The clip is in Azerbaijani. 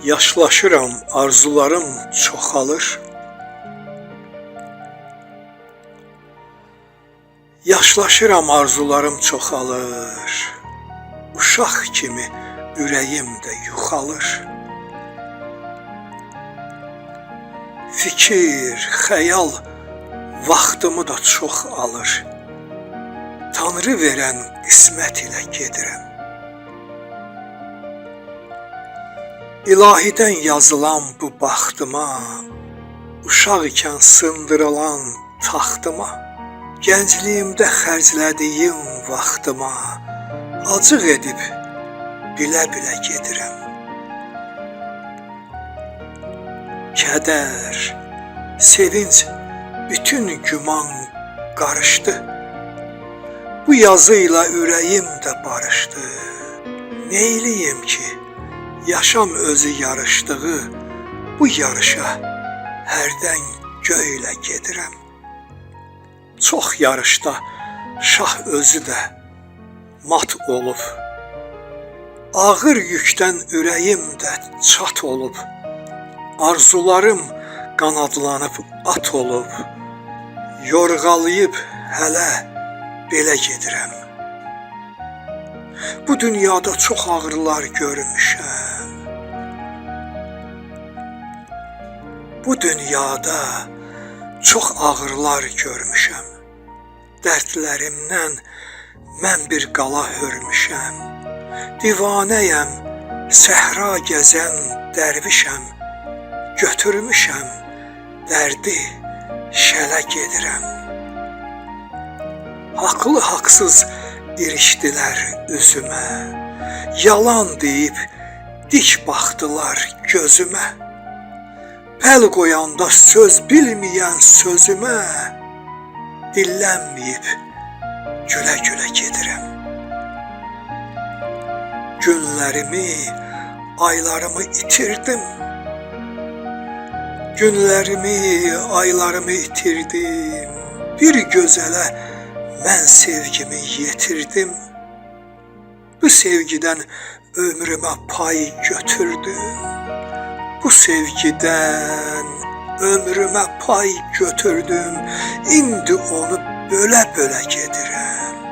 Yaşlaşıram, arzularım çoxalır. Yaşlaşıram, arzularım çoxalır. Uşaq kimi ürəyim də yuxalır. Fikir, xəyal vaxtımı da çox alır. Tanrı verən qismət ilə gedirəm. İlahidən yazılan bu baxtıma, uşaq ikən sındırılan taxtıma, gəncliyimdə xərclədiyim vaxtıma acıq edib bilə-bilə gedirəm. Kədər, sevinç, bütün güman qarışdı. Bu yazıyla ürəyim də barışdı. Neyliyim ki, yaşam özü yarışdığı bu yarışa hərdən göylə gedirəm. Çox yarışda şah özü də mat olub. Ağır yükdən ürəyim də çat olub. Arzularım qanadlanıb at olub. Yorğalayıb hələ belə gedirəm. Bu dünyada çox ağrılar görmüşəm. Bu dünyada çox ağrılar görmüşəm. Dərdlərimdən mən bir qala hörmüşəm. Divanəyəm, səhra gəzən dərvişəm. Götürmüşəm, dərdi şələ gedirəm. Haqlı haqsız irişdilər üzümə. Yalan deyib dik baxdılar gözümə. Bəl qoyanda söz bilməyən sözümə dillənməyib gülə-gülə gedirəm. Günlərimi, aylarımı itirdim. Günlərimi, aylarımı itirdim. Bir gözələ mən sevgimi yetirdim. Bu sevgidən ömrümə pay götürdüm. Bu sevgidən ömrümə pay götürdüm. İndi onu bölə-bölə gedirəm.